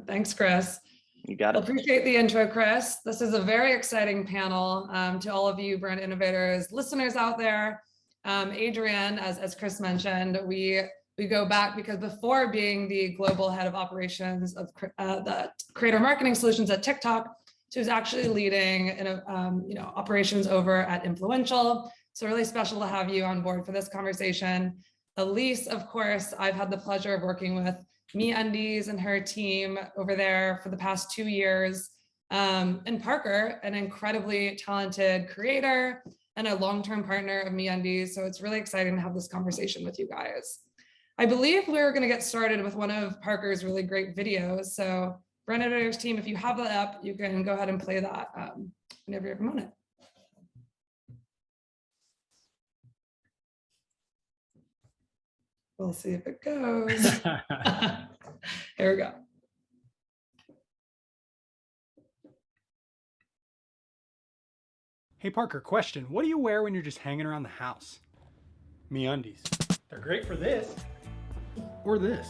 Thanks, Chris. You got it. Appreciate the intro, Chris. This is a very exciting panel to all of you brand innovators, listeners out there. Adrienne, as Chris mentioned, we go back because before being the global head of operations of the creator marketing solutions at TikTok, she was actually leading operations over at Influential. So really special to have you on board for this conversation. Elyse, of course, I've had the pleasure of working with MeUndies and her team over there for the past 2 years. And Parker, an incredibly talented creator and a long-term partner of MeUndies. So it's really exciting to have this conversation with you guys. I believe we're going to get started with one of Parker's really great videos. So Brand Innovators team, if you have that up, you can go ahead and play that whenever you have a moment. We'll see if it goes. Here we go. Hey Parker, question. What do you wear when you're just hanging around the house? MeUndies. They're great for this. Or this.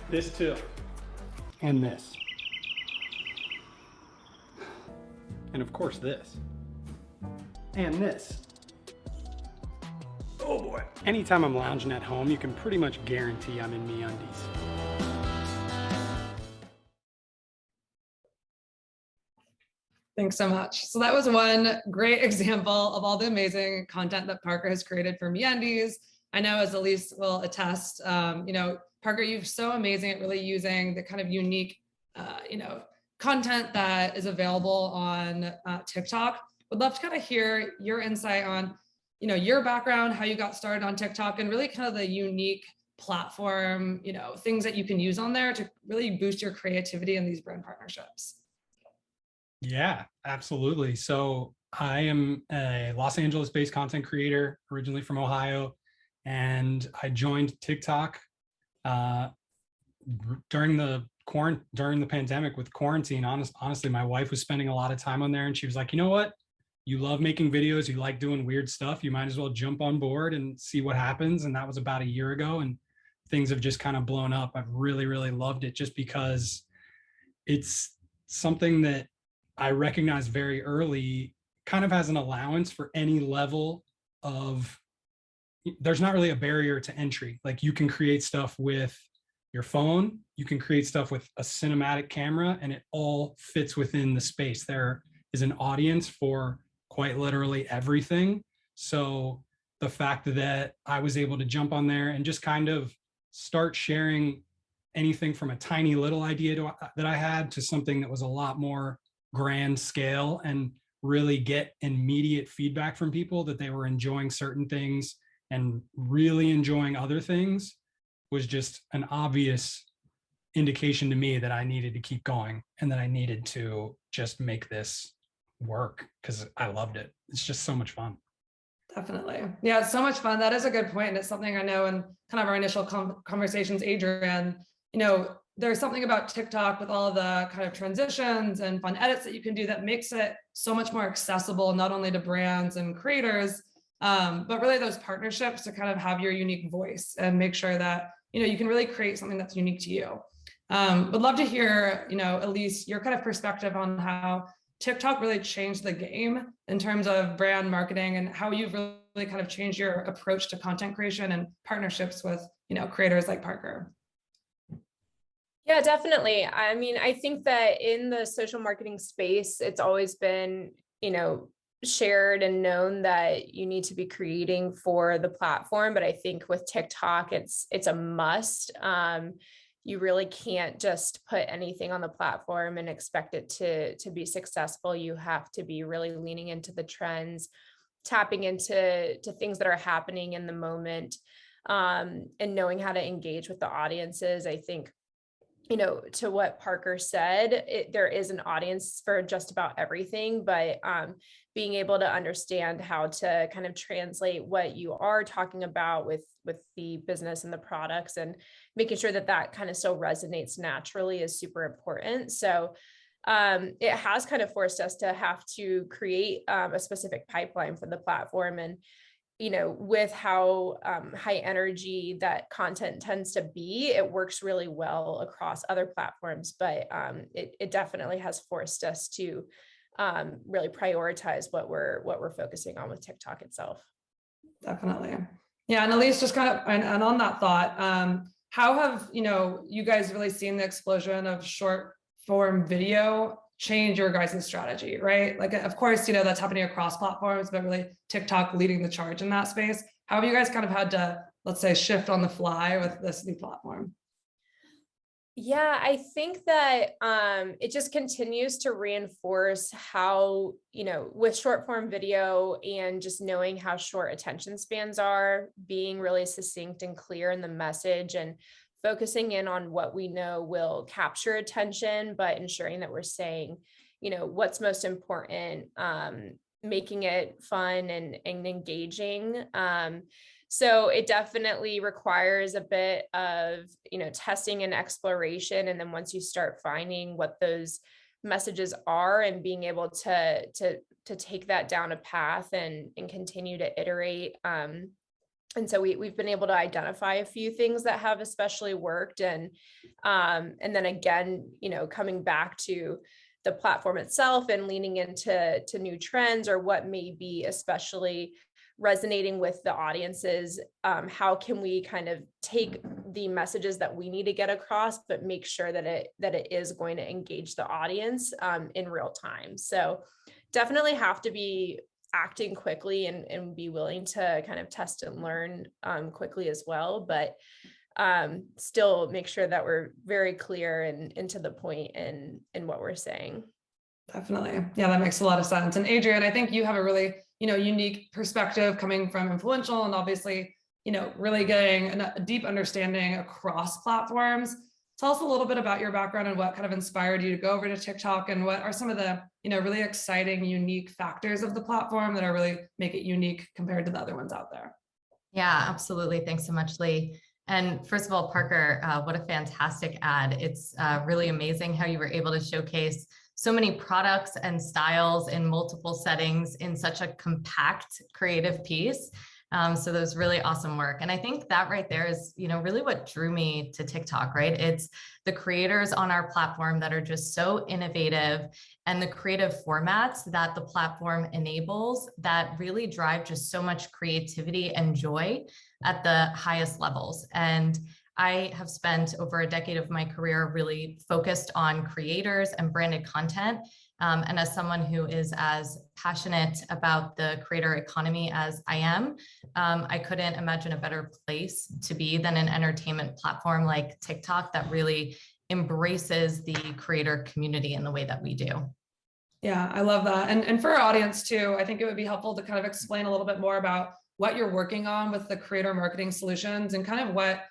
This too. And this. And of course this. And this. Oh boy. Anytime I'm lounging at home, you can pretty much guarantee I'm in MeUndies. Thanks so much. So that was one great example of all the amazing content that Parker has created for MeUndies. I know, as Elyse will attest, Parker, you're so amazing at really using the kind of unique, content that is available on TikTok. Would love to kind of hear your insight on, your background, how you got started on TikTok, and really kind of the unique platform, things that you can use on there to really boost your creativity in these brand partnerships. Yeah, absolutely. So I am a Los Angeles-based content creator, originally from Ohio, and I joined TikTok during the pandemic with quarantine. Honestly, my wife was spending a lot of time on there, and she was like, you know what? You love making videos, you like doing weird stuff, you might as well jump on board and see what happens. And that was about a year ago, and things have just kind of blown up. I've really, really loved it just because it's something that I recognize very early kind of has an allowance for any level of, there's not really a barrier to entry. Like, you can create stuff with your phone, you can create stuff with a cinematic camera, and it all fits within the space. There is an audience for quite literally everything. So the fact that I was able to jump on there and just kind of start sharing anything from a tiny little idea that I had to something that was a lot more grand scale, and really get immediate feedback from people that they were enjoying certain things and really enjoying other things, was just an obvious indication to me that I needed to keep going and that I needed to just make this work, because I loved it. It's just so much fun. Definitely. Yeah, it's so much fun. That is a good point. And it's something I know in kind of our initial conversations, Adrienne, there's something about TikTok with all of the kind of transitions and fun edits that you can do that makes it so much more accessible, not only to brands and creators, but really those partnerships to kind of have your unique voice and make sure that, you can really create something that's unique to you. Would love to hear, Elyse, your kind of perspective on how TikTok really changed the game in terms of brand marketing and how you've really kind of changed your approach to content creation and partnerships with, creators like Parker. Yeah, definitely. I mean, I think that in the social marketing space, it's always been, shared and known that you need to be creating for the platform. But I think with TikTok, it's a must. You really can't just put anything on the platform and expect it to be successful. You have to be really leaning into the trends, tapping into things that are happening in the moment, and knowing how to engage with the audiences. I think, to what Parker said, there is an audience for just about everything, but being able to understand how to kind of translate what you are talking about with the business and the products, and making sure that kind of still resonates naturally is super important. So it has kind of forced us to have to create a specific pipeline for the platform. And with how high energy that content tends to be, it works really well across other platforms, but it definitely has forced us to really prioritize what we're focusing on with TikTok itself. Definitely. Yeah. And Elyse, just kind of, and on that thought, how have, you guys really seen the explosion of short form video change your guys' strategy, right? Like, of course, that's happening across platforms, but really TikTok leading the charge in that space. How have you guys kind of had to, let's say, shift on the fly with this new platform? Yeah, I think that it just continues to reinforce how, with short form video and just knowing how short attention spans are, being really succinct and clear in the message and focusing in on what we know will capture attention, but ensuring that we're saying, what's most important, making it fun and engaging. So it definitely requires a bit of, testing and exploration. And then once you start finding what those messages are and being able to take that down a path and continue to iterate. And so we've been able to identify a few things that have especially worked. And then again, coming back to the platform itself and leaning into new trends or what may be especially resonating with the audiences. How can we kind of take the messages that we need to get across, but make sure that it is going to engage the audience in real time. So definitely have to be acting quickly and be willing to kind of test and learn quickly as well, but still make sure that we're very clear and to the point in what we're saying. Definitely. Yeah, that makes a lot of sense. And Adrian, I think you have a really, unique perspective coming from influential and obviously, really getting a deep understanding across platforms. Tell us a little bit about your background and what kind of inspired you to go over to TikTok and what are some of the, really exciting, unique factors of the platform that are really make it unique compared to the other ones out there. Yeah, absolutely. Thanks so much, Leigh. And first of all, Parker, what a fantastic ad. It's really amazing how you were able to showcase so many products and styles in multiple settings in such a compact creative piece. So that was really awesome work. And I think that right there is, really what drew me to TikTok, right? It's the creators on our platform that are just so innovative and the creative formats that the platform enables that really drive just so much creativity and joy at the highest levels. And I have spent over a decade of my career really focused on creators and branded content. And as someone who is as passionate about the creator economy as I am, I couldn't imagine a better place to be than an entertainment platform like TikTok that really embraces the creator community in the way that we do. Yeah, I love that. And for our audience too, I think it would be helpful to kind of explain a little bit more about what you're working on with the creator marketing solutions and kind of what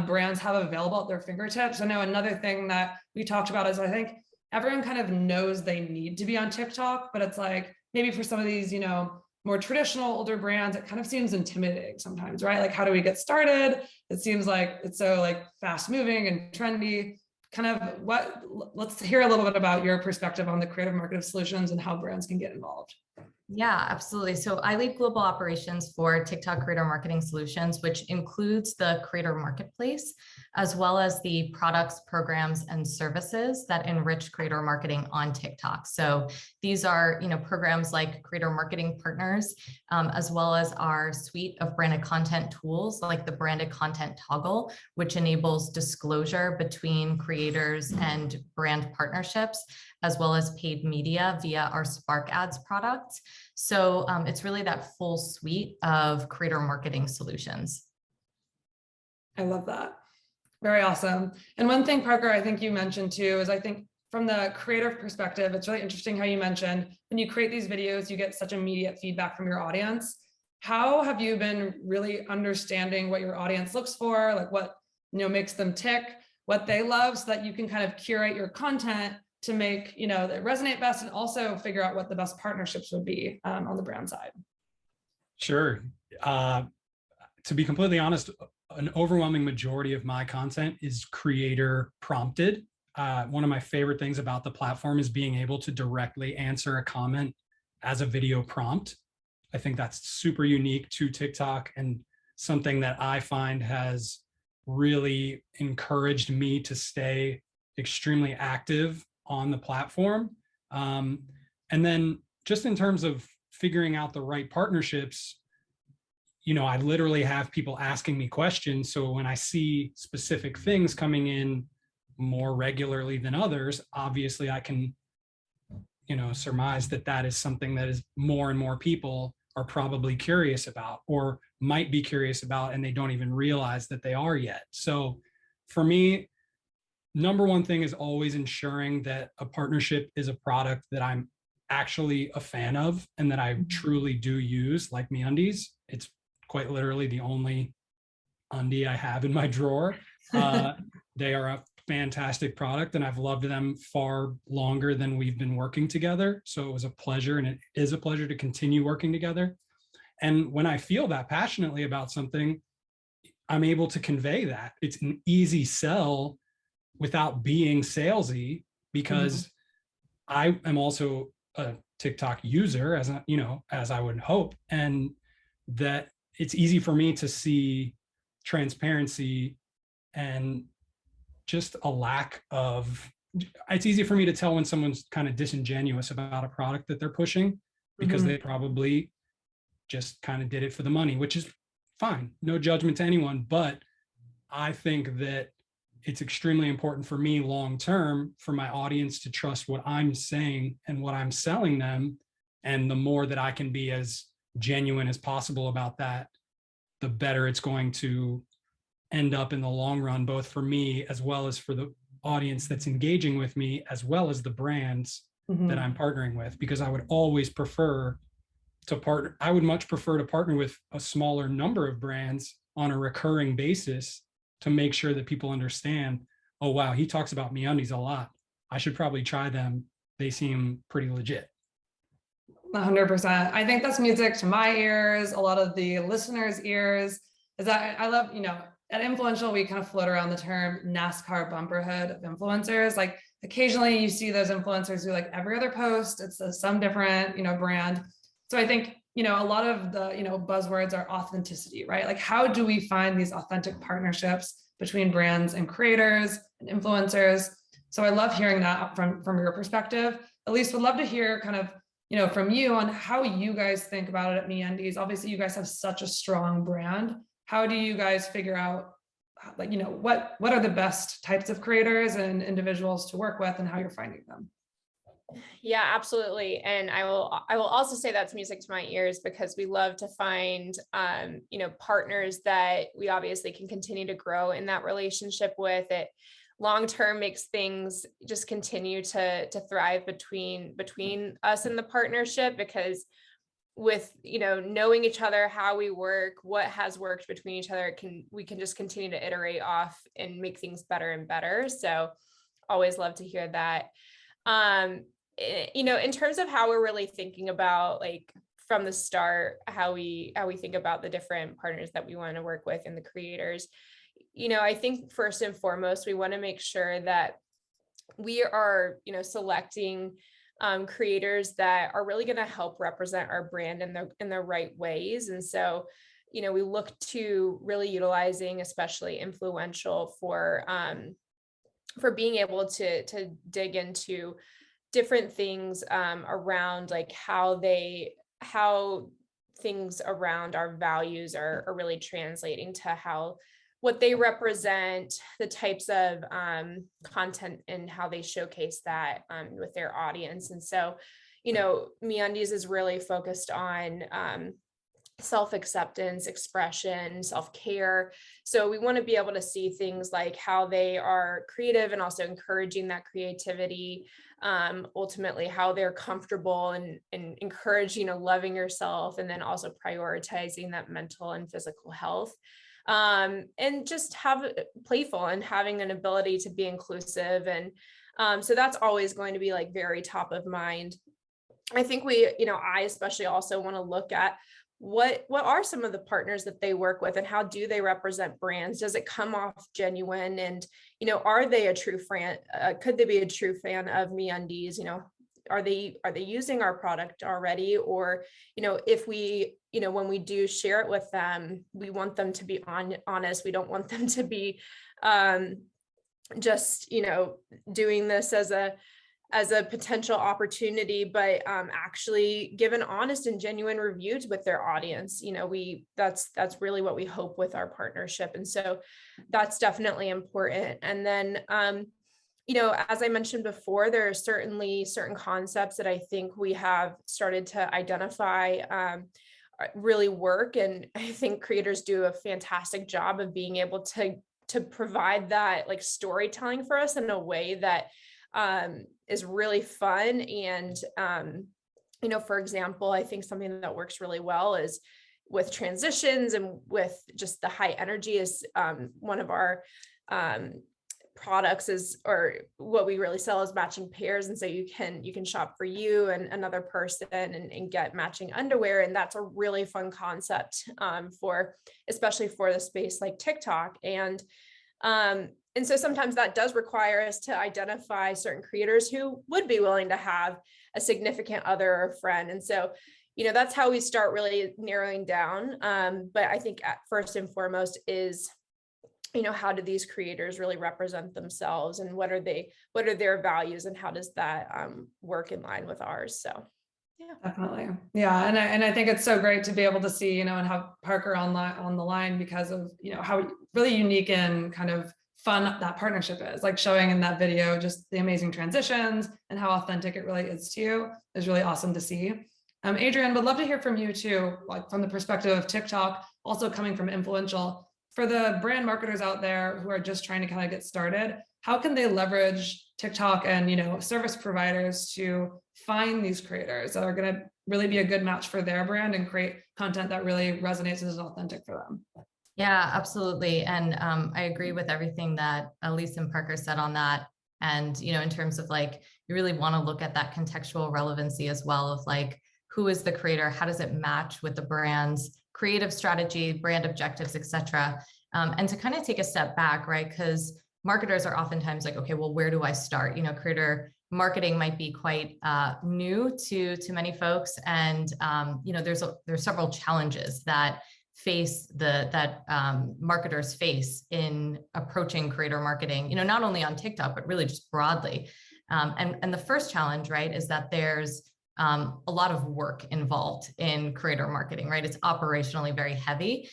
brands have available at their fingertips. I know another thing that we talked about is I think everyone kind of knows they need to be on TikTok, but it's like maybe for some of these, more traditional older brands, it kind of seems intimidating sometimes, right? Like, how do we get started? It seems like it's so like fast moving and trendy. Kind of let's hear a little bit about your perspective on the creative marketing solutions and how brands can get involved. Yeah, absolutely. So I lead global operations for TikTok Creator Marketing Solutions, which includes the creator marketplace, as well as the products, programs, and services that enrich creator marketing on TikTok. So these are, programs like Creator Marketing Partners, as well as our suite of branded content tools like the Branded Content Toggle, which enables disclosure between creators and brand partnerships, as well as paid media via our Spark Ads product. So it's really that full suite of creator marketing solutions. I love that. Very awesome. And one thing, Parker, I think you mentioned too, is I think from the creative perspective, it's really interesting how you mentioned when you create these videos, you get such immediate feedback from your audience. How have you been really understanding what your audience looks for, like what makes them tick, what they love, so that you can kind of curate your content to make, that resonate best and also figure out what the best partnerships would be on the brand side? Sure. To be completely honest, an overwhelming majority of my content is creator prompted. One of my favorite things about the platform is being able to directly answer a comment as a video prompt. I think that's super unique to TikTok and something that I find has really encouraged me to stay extremely active on the platform. And then just in terms of figuring out the right partnerships, I literally have people asking me questions. So when I see specific things coming in more regularly than others, obviously I can, surmise that that is something that is more and more people are probably curious about or might be curious about, and they don't even realize that they are yet. So for me, number one thing is always ensuring that a partnership is a product that I'm actually a fan of and that I truly do use, like MeUndies. It's quite literally the only undie I have in my drawer. They are a fantastic product and I've loved them far longer than we've been working together. So it was a pleasure, and it is a pleasure to continue working together. And when I feel that passionately about something, I'm able to convey that. It's an easy sell without being salesy, because I am also a TikTok user, as I would hope, and that it's easy for me to see transparency and just a lack of, it's easy for me to tell when someone's kind of disingenuous about a product that they're pushing, because they probably just kind of did it for the money, which is fine. No judgment to anyone. But I think that it's extremely important for me long term for my audience to trust what I'm saying and what I'm selling them. And the more that I can be as genuine as possible about that, the better it's going to end up in the long run, both for me as well as for the audience that's engaging with me, as well as the brands that I'm partnering with. Because I would always prefer to partner. I would much prefer to partner with a smaller number of brands on a recurring basis to make sure that people understand, oh, wow, he talks about MeUndies a lot. I should probably try them. They seem pretty legit. 100%. I think that's music to my ears, a lot of the listeners' ears. Is that I love, at Influential, we kind of float around the term NASCAR bumperhood of influencers. Like occasionally you see those influencers who, like, every other post, it's some different, brand. So I think, a lot of the, buzzwords are authenticity, right? Like, how do we find these authentic partnerships between brands and creators and influencers? So I love hearing that from your perspective. Elyse, would love to hear kind of, from you on how you guys think about it at MeUndies. Obviously, you guys have such a strong brand. How do you guys figure out, like, what are the best types of creators and individuals to work with, and how you're finding them? Yeah, absolutely. And I will also say that's music to my ears, because we love to find, partners that we obviously can continue to grow in that relationship with. It long-term makes things just continue to thrive between us and the partnership, because with, knowing each other, how we work, what has worked between each other, we can just continue to iterate off and make things better and better. So always love to hear that. In terms of how we're really thinking about, like, from the start, how we think about the different partners that we want to work with and the creators, I think first and foremost, we want to make sure that we are, selecting creators that are really going to help represent our brand in the right ways. And so, we look to really utilizing, especially Influential, for being able to dig into different things around, like, how things around our values are really translating to what they represent, the types of content and how they showcase that with their audience. And so, MeUndies is really focused on self-acceptance, expression, self-care. So we want to be able to see things like how they are creative and also encouraging that creativity, ultimately how they're comfortable and encourage, loving yourself, and then also prioritizing that mental and physical health. And just have playful and having an ability to be inclusive. And so that's always going to be, like, very top of mind. I think I especially also want to look at what are some of the partners that they work with, and how do they represent brands? Does it come off genuine? And, are they a true fan? Could they be a true fan of MeUndies? are they using our product already? Or, if we, when we do share it with them, we want them to be honest. We don't want them to be just, doing this as a potential opportunity, but actually give an honest and genuine review with their audience. That's really what we hope with our partnership. And so that's definitely important. And then, as I mentioned before, there are certainly certain concepts that I think we have started to identify really work. And I think creators do a fantastic job of being able to provide that like storytelling for us in a way that is really fun. And, for example, I think something that works really well is with transitions and with just the high energy is one of our products or what we really sell is matching pairs. And so you can shop for you and another person and get matching underwear. And that's a really fun concept especially for the space like TikTok. And so sometimes that does require us to identify certain creators who would be willing to have a significant other or friend. And so, that's how we start really narrowing down. But I think first and foremost is, how do these creators really represent themselves and what are their values and how does that work in line with ours? So. Yeah, definitely. Yeah. And I think it's so great to be able to see, and have Parker on the line because of, how really unique and kind of fun that partnership is, like showing in that video, just the amazing transitions and how authentic it really is to you is really awesome to see. Adrian, would love to hear from you too, like from the perspective of TikTok, also coming from influential, for the brand marketers out there who are just trying to kind of get started, how can they leverage TikTok and, service providers to find these creators that are going to really be a good match for their brand and create content that really resonates and is authentic for them? Yeah, absolutely. And I agree with everything that Elyse and Parker said on that. And, in terms of like, you really want to look at that contextual relevancy as well of like, who is the creator? How does it match with the brand's creative strategy, brand objectives, et cetera? And to kind of take a step back, right? Because marketers are oftentimes like, okay, well, where do I start? Creator marketing might be quite new to many folks. And, there's several challenges that marketers face in approaching creator marketing, not only on TikTok, but really just broadly. And the first challenge, right, is that there's a lot of work involved in creator marketing, right? It's operationally very heavy,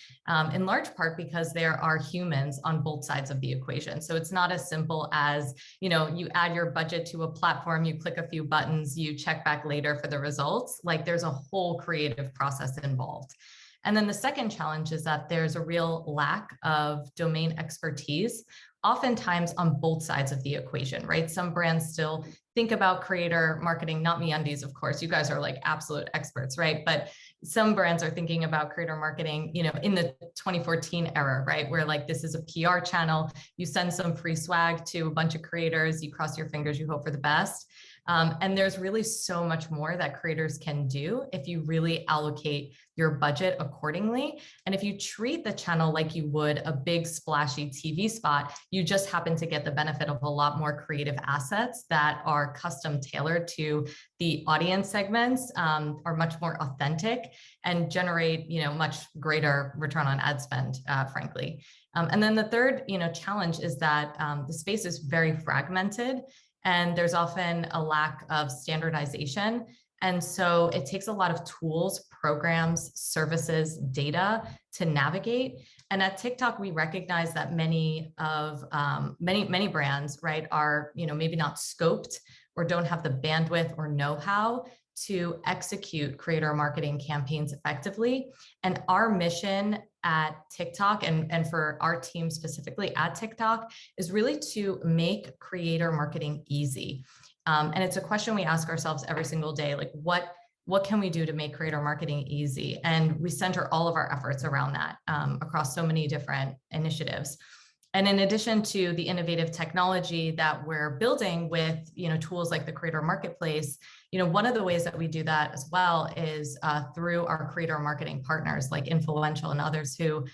in large part because there are humans on both sides of the equation. So it's not as simple as, you add your budget to a platform, you click a few buttons, you check back later for the results. Like there's a whole creative process involved. And then the second challenge is that there's a real lack of domain expertise, oftentimes on both sides of the equation, right? Some brands still think about creator marketing, not MeUndies, of course. You guys are like absolute experts, right? But some brands are thinking about creator marketing, in the 2014 era, right? Where like, this is a PR channel, you send some free swag to a bunch of creators, you cross your fingers, you hope for the best. And there's really so much more that creators can do if you really allocate your budget accordingly. And if you treat the channel like you would a big splashy TV spot, you just happen to get the benefit of a lot more creative assets that are custom tailored to the audience segments, are much more authentic and generate, much greater return on ad spend, frankly. And then the third, challenge is that the space is very fragmented. And there's often a lack of standardization. And so it takes a lot of tools, programs, services, data to navigate. And at TikTok, we recognize that many brands, right, are, maybe not scoped or don't have the bandwidth or know-how to execute creator marketing campaigns effectively. And our mission at TikTok and for our team specifically at TikTok is really to make creator marketing easy. And it's a question we ask ourselves every single day, like what can we do to make creator marketing easy? And we center all of our efforts around that across so many different initiatives. And in addition to the innovative technology that we're building with, tools like the Creator Marketplace, one of the ways that we do that as well is through our creator marketing partners like Influential and others who,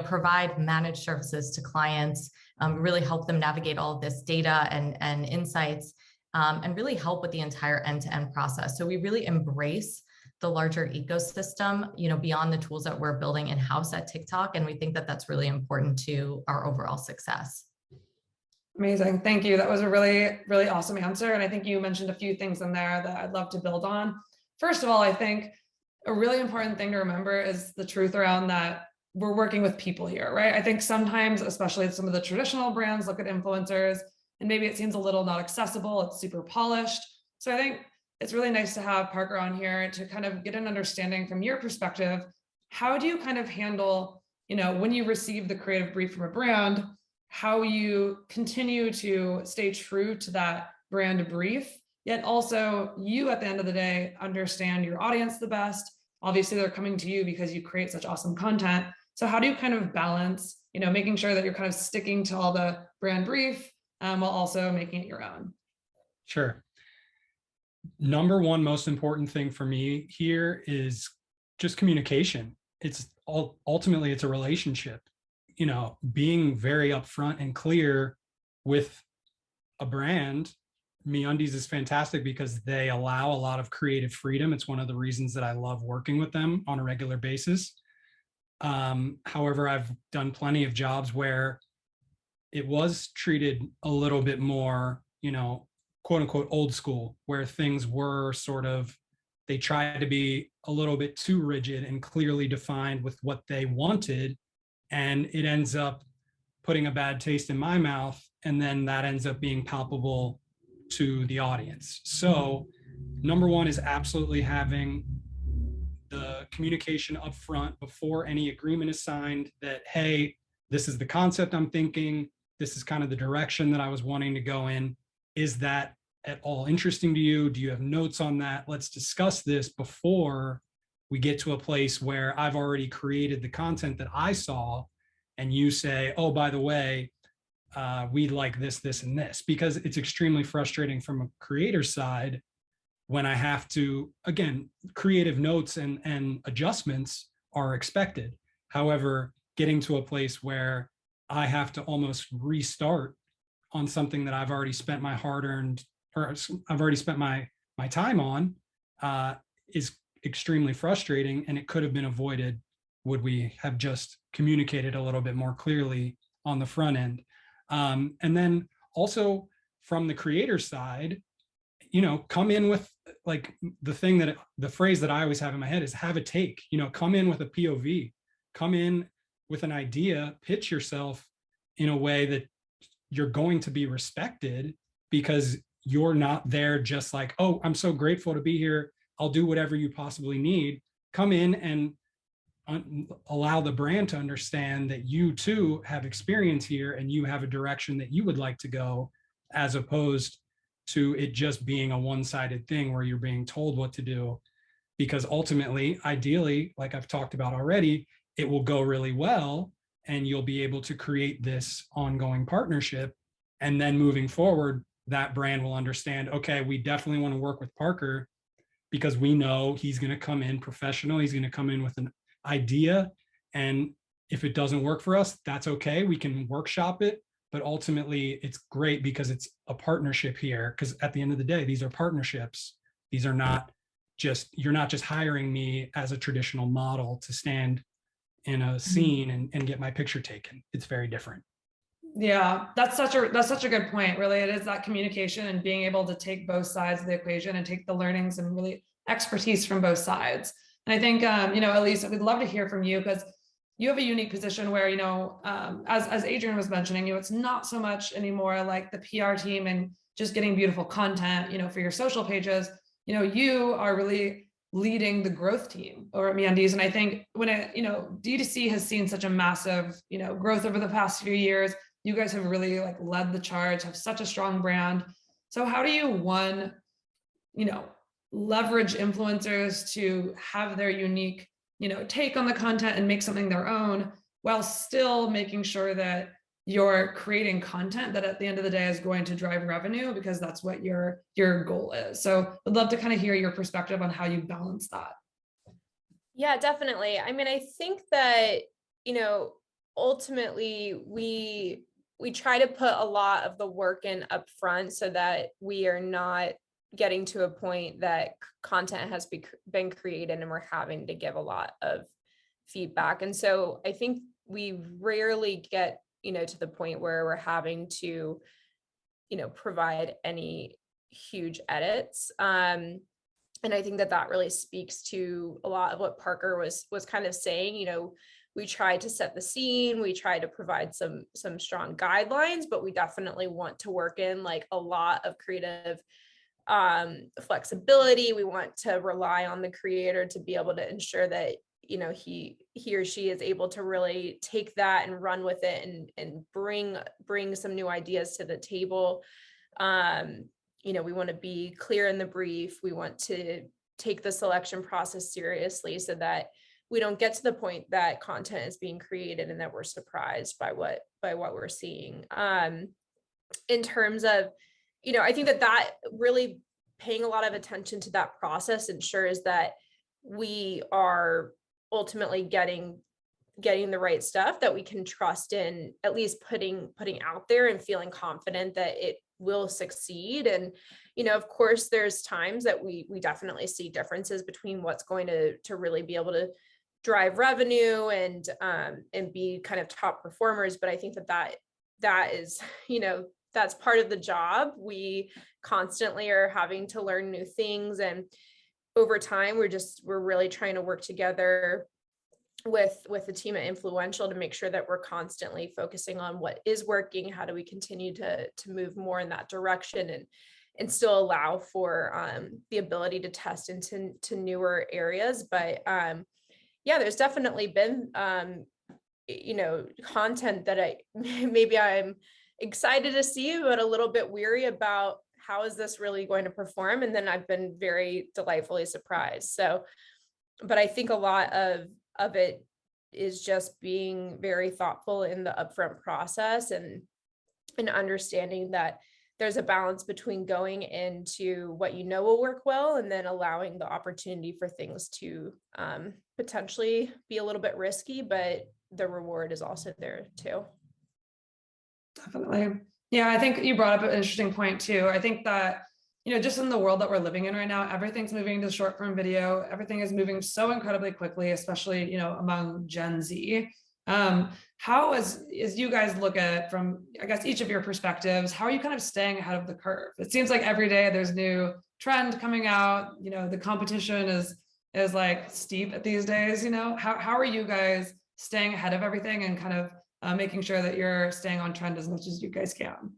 provide managed services to clients, really help them navigate all of this data and insights. and really help with the entire end-to-end process. So we really embrace the larger ecosystem, beyond the tools that we're building in-house at TikTok. And we think that that's really important to our overall success. Amazing. Thank you. That was a really, really awesome answer. And I think you mentioned a few things in there that I'd love to build on. First of all, I think a really important thing to remember is the truth around that we're working with people here, right? I think sometimes, especially some of the traditional brands, look at influencers and maybe it seems a little not accessible. It's super polished. So I think it's really nice to have Parker on here to kind of get an understanding from your perspective. How do you kind of handle, when you receive the creative brief from a brand, how you continue to stay true to that brand brief, yet also you at the end of the day understand your audience the best. Obviously they're coming to you because you create such awesome content. So how do you kind of balance, making sure that you're kind of sticking to all the brand brief while also making it your own? Sure. Number one most important thing for me here is just communication. Ultimately it's a relationship. Being very upfront and clear with a brand. MeUndies is fantastic because they allow a lot of creative freedom. It's one of the reasons that I love working with them on a regular basis. However, I've done plenty of jobs where it was treated a little bit more, quote unquote, old school, where things were they tried to be a little bit too rigid and clearly defined with what they wanted. And it ends up putting a bad taste in my mouth. And then that ends up being palpable to the audience. So number one is absolutely having the communication up front before any agreement is signed that, hey, this is the concept I'm thinking. This is kind of the direction that I was wanting to go in. Is that at all interesting to you? Do you have notes on that? Let's discuss this before we get to a place where I've already created the content that I saw and you say, oh, by the way, we like this, this, and this, because it's extremely frustrating from a creator side when I have to, again, creative notes and adjustments are expected. However, getting to a place where I have to almost restart on something that I've already spent my hard-earned, or I've already spent my time on, is extremely frustrating, and it could have been avoided would we have just communicated a little bit more clearly on the front end. And then also from the creator side, come in with like the phrase that I always have in my head is have a take, come in with a POV, come in with an idea, pitch yourself in a way that you're going to be respected, because you're not there just like, oh, I'm so grateful to be here, I'll do whatever you possibly need. Come in and allow the brand to understand that you too have experience here and you have a direction that you would like to go, as opposed to it just being a one-sided thing where you're being told what to do. Because ultimately, ideally, like I've talked about already, it will go really well and you'll be able to create this ongoing partnership. And then moving forward, that brand will understand, okay, we definitely want to work with Parker because we know he's going to come in professional. He's going to come in with an idea. And if it doesn't work for us, that's okay. We can workshop it. But ultimately, it's great because it's a partnership here. Because at the end of the day, these are partnerships. These are not just, you're not just hiring me as a traditional model to stand in a scene and get my picture taken. It's very different. Yeah, that's such a good point. Really, it is that communication and being able to take both sides of the equation and take the learnings and really expertise from both sides. And I think, Elyse, we'd love to hear from you because you have a unique position where, as Adrian was mentioning, it's not so much anymore like the PR team and just getting beautiful content, for your social pages. You are really leading the growth team over at MeUndies. And I think when D2C has seen such a massive, growth over the past few years, you guys have really led the charge, have such a strong brand. So how do you, one, leverage influencers to have their unique, take on the content and make something their own, while still making sure that you're creating content that at the end of the day is going to drive revenue, because that's what your goal is. So I'd love to kind of hear your perspective on how you balance that. Yeah, definitely. I mean, I think that, ultimately we we try to put a lot of the work in upfront so that we are not getting to a point that content has been created and we're having to give a lot of feedback. And so I think we rarely get, to the point where we're having to, provide any huge edits. And I think that really speaks to a lot of what Parker was kind of saying. We try to set the scene, we try to provide some strong guidelines, but we definitely want to work in like a lot of creative flexibility. We want to rely on the creator to be able to ensure that he or she is able to really take that and run with it and bring some new ideas to the table. We want to be clear in the brief. We want to take the selection process seriously so that we don't get to the point that content is being created and that we're surprised by what we're seeing. In terms of, I think that really paying a lot of attention to that process ensures that we are ultimately getting the right stuff that we can trust in, at least putting out there and feeling confident that it will succeed. And, of course, there's times that we definitely see differences between what's going to really be able to drive revenue and be kind of top performers. But I think that is, that's part of the job. We constantly are having to learn new things, and over time we're really trying to work together with the team at Influential to make sure that we're constantly focusing on what is working, how do we continue to move more in that direction, and still allow for the ability to test into newer areas. But there's definitely been content that I'm excited to see, but a little bit weary about how is this really going to perform. And then I've been very delightfully surprised. So, but I think a lot of it is just being very thoughtful in the upfront process and understanding that there's a balance between going into what will work well and then allowing the opportunity for things to potentially be a little bit risky, but the reward is also there too. Definitely. Yeah, I think you brought up an interesting point too. I think that, just in the world that we're living in right now, everything's moving to short form video. Everything is moving so incredibly quickly, especially, among Gen Z. How as you guys look at from, I guess, each of your perspectives, how are you kind of staying ahead of the curve? It seems like every day there's new trend coming out, the competition is like steep at these days, how are you guys staying ahead of everything and kind of making sure that you're staying on trend as much as you guys can?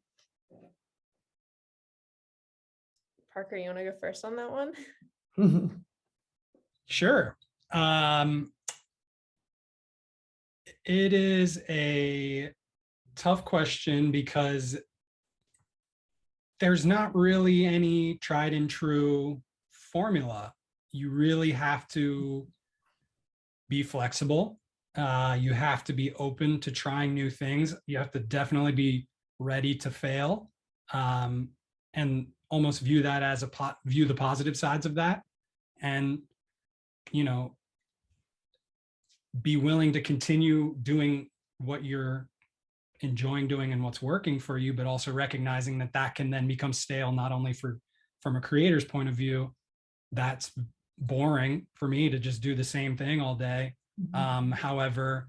Parker, you want to go first on that one? Sure. It is a tough question because there's not really any tried and true formula. You really have to be flexible. You have to be open to trying new things. You have to definitely be ready to fail, and almost view that as view the positive sides of that, and be willing to continue doing what you're enjoying doing and what's working for you, but also recognizing that can then become stale, not only from a creator's point of view. That's boring for me to just do the same thing all day. However,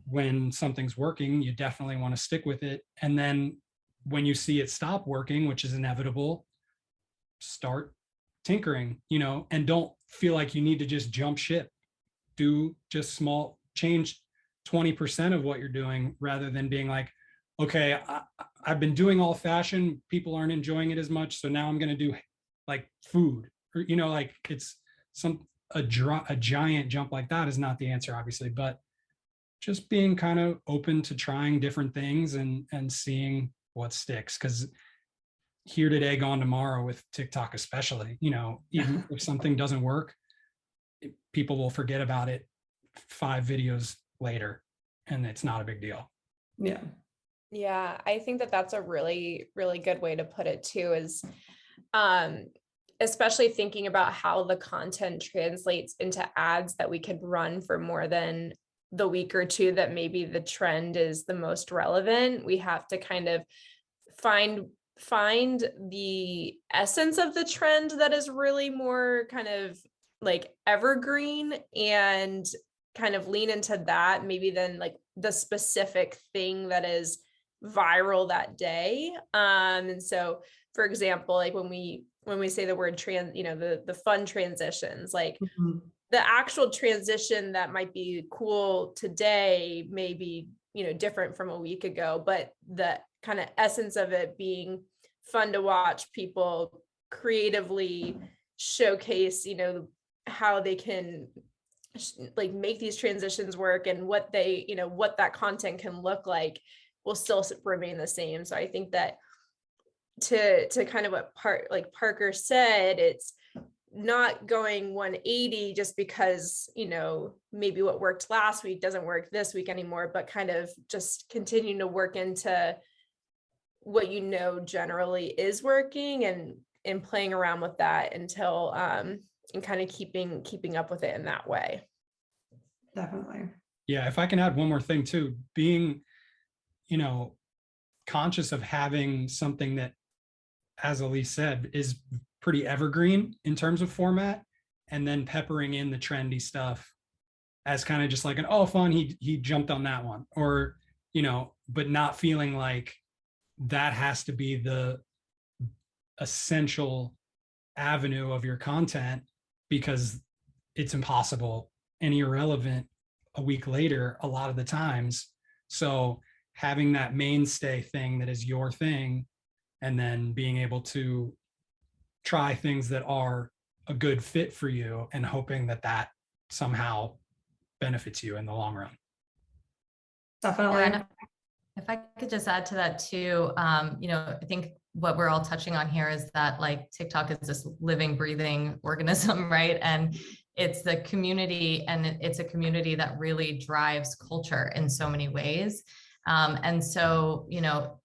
when something's working, you definitely want to stick with it. And then when you see it stop working, which is inevitable, start tinkering, and don't feel like you need to just jump ship. Do just small change 20% of what you're doing, rather than being like, okay, I've been doing old fashioned, people aren't enjoying it as much, so now I'm going to do like food, or like it's a giant jump like that is not the answer, obviously, but just being kind of open to trying different things and seeing what sticks. Because here today, gone tomorrow with TikTok, especially, even if something doesn't work, people will forget about it 5 videos later, and it's not a big deal. Yeah, I think that's a really, really good way to put it too, is especially thinking about how the content translates into ads that we could run for more than the week or two that maybe the trend is the most relevant. We have to kind of find the essence of the trend that is really more kind of like evergreen, and kind of lean into that, maybe then like the specific thing that is viral that day. And so, for example, like when we say the word the fun transitions, like the actual transition that might be cool today may be, different from a week ago, but the kind of essence of it being fun to watch people creatively showcase, how they can like make these transitions work, and what they, what that content can look like will still remain the same. So I think that to kind of what Parker said, it's not going 180 just because, maybe what worked last week doesn't work this week anymore, but kind of just continuing to work into what generally is working, and playing around with that until and kind of keeping up with it in that way. Definitely. Yeah, if I can add one more thing too, being, conscious of having something that, as Elyse said, is pretty evergreen in terms of format, and then peppering in the trendy stuff as kind of just like fun, he jumped on that one, or, but not feeling like that has to be the essential avenue of your content, because it's impossible and irrelevant a week later a lot of the times. So having that mainstay thing that is your thing, and then being able to try things that are a good fit for you, and hoping that that somehow benefits you in the long run. Definitely. And if I could just add to that too, I think what we're all touching on here is that like TikTok is this living, breathing organism, right? And it's the community, and it's a community that really drives culture in so many ways. And so,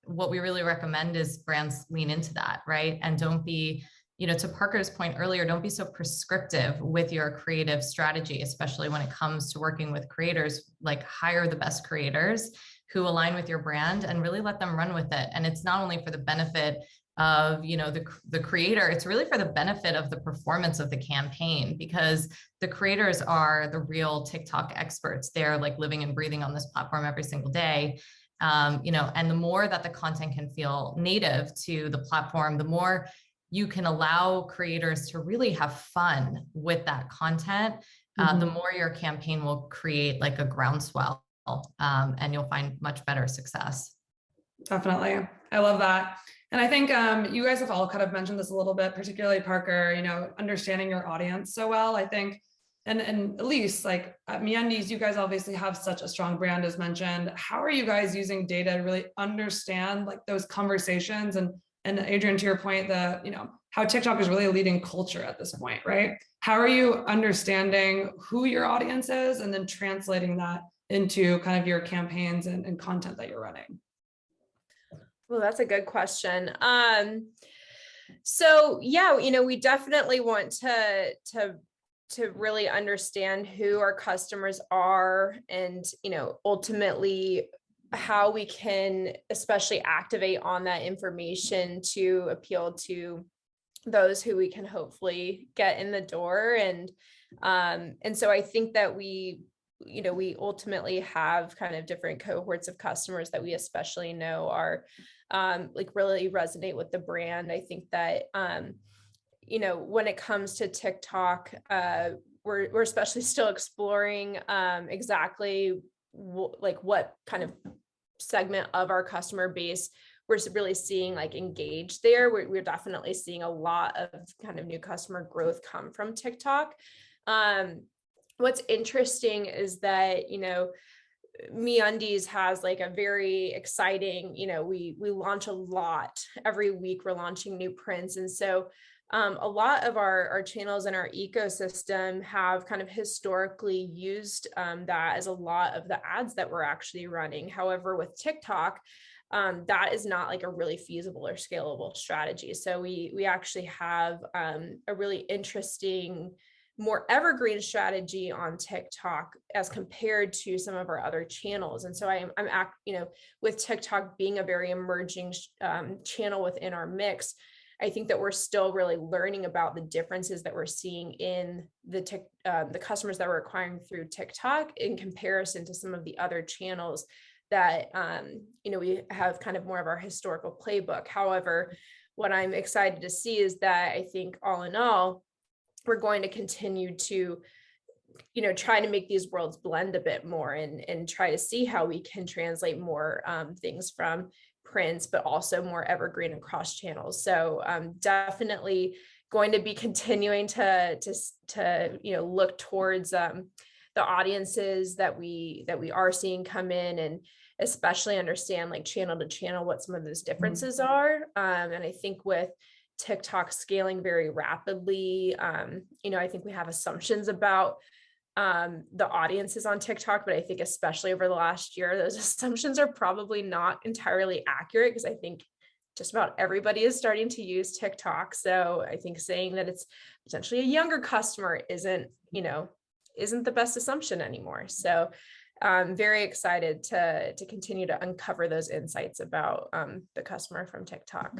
what we really recommend is brands lean into that, right? And don't be, to Parker's point earlier, don't be so prescriptive with your creative strategy, especially when it comes to working with creators. Like, hire the best creators who align with your brand and really let them run with it. And it's not only for the benefit of, the creator, it's really for the benefit of the performance of the campaign, because the creators are the real TikTok experts. They're like living and breathing on this platform every single day. And the more that the content can feel native to the platform, the more you can allow creators to really have fun with that content, the more your campaign will create like a groundswell, and you'll find much better success. Definitely. I love that. And I think you guys have all kind of mentioned this a little bit, particularly Parker, understanding your audience so well. I think, and Elyse, like at MeUndies, you guys obviously have such a strong brand as mentioned. How are you guys using data to really understand like those conversations? And Adrian, to your point, how TikTok is really leading culture at this point, right? How are you understanding who your audience is and then translating that into kind of your campaigns and content that you're running? Well, that's a good question. So yeah, we definitely want to really understand who our customers are, and ultimately how we can especially activate on that information to appeal to those who we can hopefully get in the door. And so I think that we ultimately have kind of different cohorts of customers that we especially know are like really resonate with the brand. I think that when it comes to TikTok, we're especially still exploring exactly what kind of segment of our customer base we're really seeing like engage there. We're definitely seeing a lot of kind of new customer growth come from TikTok. What's interesting is that, MeUndies has like a very exciting, we launch a lot every week. We're launching new prints. And so a lot of our channels in our ecosystem have kind of historically used that as a lot of the ads that we're actually running. However, with TikTok, that is not like a really feasible or scalable strategy. So we actually have a really interesting more evergreen strategy on TikTok as compared to some of our other channels. And so with TikTok being a very emerging channel within our mix, I think that we're still really learning about the differences that we're seeing in the customers that we're acquiring through TikTok in comparison to some of the other channels that, we have kind of more of our historical playbook. However, what I'm excited to see is that I think all in all, we're going to continue to, try to make these worlds blend a bit more and try to see how we can translate more things from prints, but also more evergreen across channels. So definitely going to be continuing to look towards the audiences that we are seeing come in, and especially understand like channel to channel what some of those differences are. And I think with TikTok scaling very rapidly, I think we have assumptions about the audiences on TikTok, but I think especially over the last year, those assumptions are probably not entirely accurate, because I think just about everybody is starting to use TikTok. So I think saying that it's potentially a younger customer isn't the best assumption anymore. So I'm very excited to continue to uncover those insights about the customer from TikTok.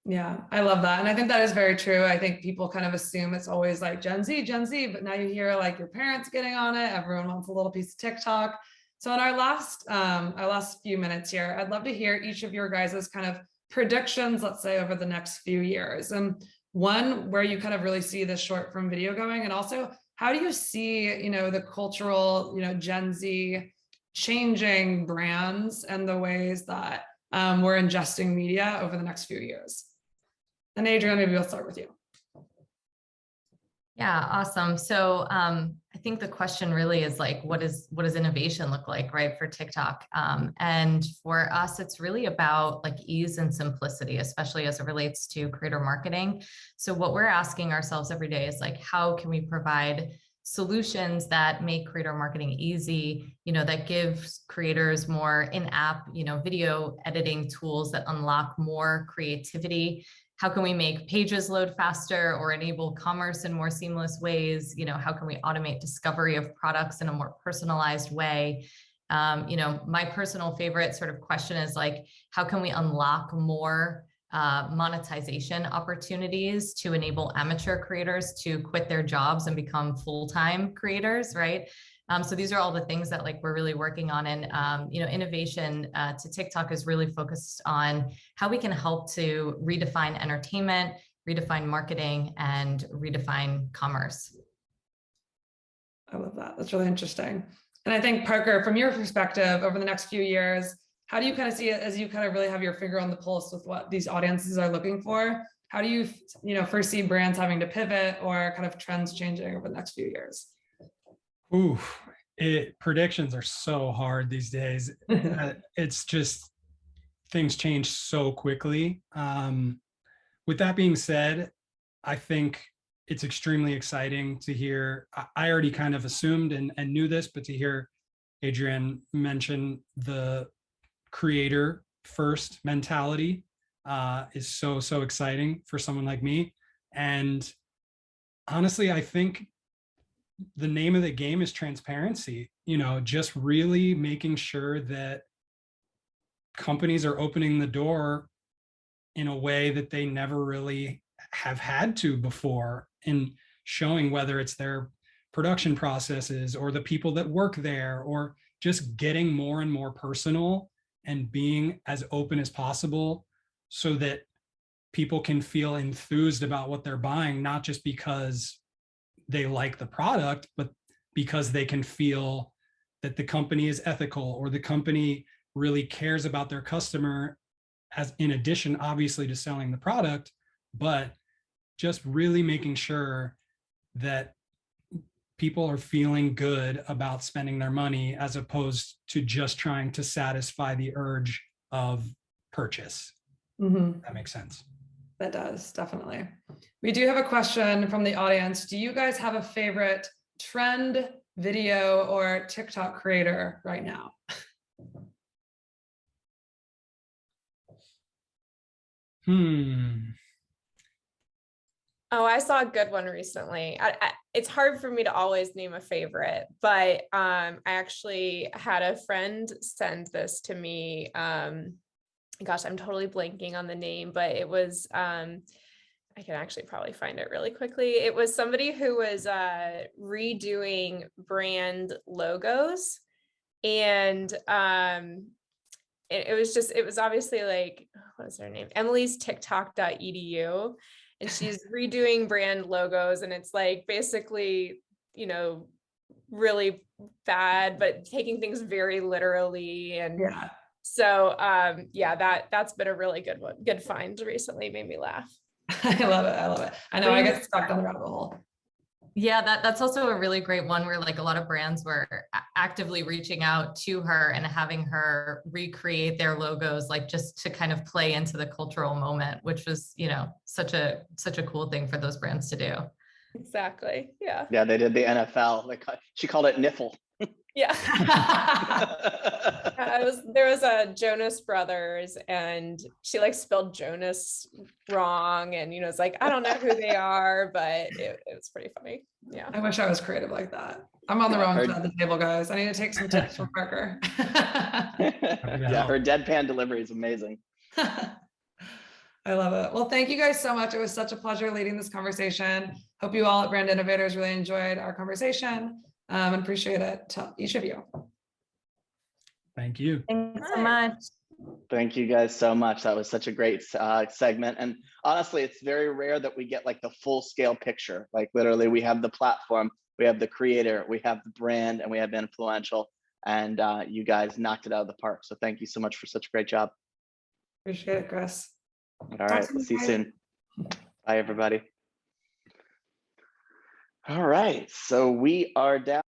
Yeah, I love that. And I think that is very true. I think people kind of assume it's always like Gen Z, but now you hear like your parents getting on it. Everyone wants a little piece of TikTok. So in our last few minutes here, I'd love to hear each of your guys' kind of predictions, let's say over the next few years. And one, where you kind of really see this short form video going, and also how do you see, the cultural, Gen Z changing brands and the ways that we're ingesting media over the next few years? And Adrienne, maybe we'll start with you. Yeah, awesome. So I think the question really is like, what does innovation look like, right, for TikTok? And for us, it's really about like ease and simplicity, especially as it relates to creator marketing. So what we're asking ourselves every day is like, how can we provide solutions that make creator marketing easy, that gives creators more in-app, video editing tools that unlock more creativity? How can we make pages load faster or enable commerce in more seamless ways? How can we automate discovery of products in a more personalized way? My personal favorite sort of question is like, how can we unlock more monetization opportunities to enable amateur creators to quit their jobs and become full-time creators, right? So these are all the things that like we're really working on. And innovation to TikTok is really focused on how we can help to redefine entertainment, redefine marketing, and redefine commerce. I love that. That's really interesting. And I think, Parker, from your perspective over the next few years, how do you kind of see it as you kind of really have your finger on the pulse with what these audiences are looking for? How do you, foresee brands having to pivot or kind of trends changing over the next few years? Ooh, predictions are so hard these days. It's just, things change so quickly. With that being said, I think it's extremely exciting to hear. I already kind of assumed and knew this, but to hear Adrienne mention the creator first mentality is so exciting for someone like me. And honestly, I think the name of the game is transparency, just really making sure that companies are opening the door in a way that they never really have had to before, and showing whether it's their production processes or the people that work there, or just getting more and more personal and being as open as possible so that people can feel enthused about what they're buying, not just because they like the product, but because they can feel that the company is ethical or the company really cares about their customer, as in addition, obviously, to selling the product, but just really making sure that people are feeling good about spending their money, as opposed to just trying to satisfy the urge of purchase. Mm-hmm. That makes sense. That does, definitely. We do have a question from the audience. Do you guys have a favorite trend video or TikTok creator right now? Oh, I saw a good one recently. it's hard for me to always name a favorite, but I actually had a friend send this to me. Gosh, I'm totally blanking on the name, but it was, I can actually probably find it really quickly. It was somebody who was redoing brand logos, and it was obviously like, what is her name? Emily's TikTok.edu. And she's redoing brand logos, and it's like basically, you know, really bad, but taking things very literally. And Yeah. so yeah, that's been a really good find recently, made me laugh. I love it. I love it. I know I get stuck down the rabbit hole. Yeah, that's also a really great one where like a lot of brands were actively reaching out to her and having her recreate their logos, like just to kind of play into the cultural moment, which was, you know, such a cool thing for those brands to do. Exactly. Yeah. Yeah, they did the NFL. She called it Niffle. Yeah. There was a Jonas Brothers, and she like spelled Jonas wrong, and you know, it's like, I don't know who they are, but it was pretty funny. Yeah. I wish I was creative like that. I'm on the wrong side of the table, guys. I need to take some tips from Parker. Yeah, her deadpan delivery is amazing. I love it. Well, thank you guys so much. It was such a pleasure leading this conversation. Hope you all at Brand Innovators really enjoyed our conversation, and appreciate it to each of you. Thank you. Thanks so much. Thank you guys so much. That was such a great segment. And honestly, it's very rare that we get like the full scale picture. Like literally we have the platform, we have the creator, we have the brand, and we have influential. And you guys knocked it out of the park. So thank you so much for such a great job. Appreciate it, Chris. All right, we'll see you soon. Bye, everybody. All right, so we are down.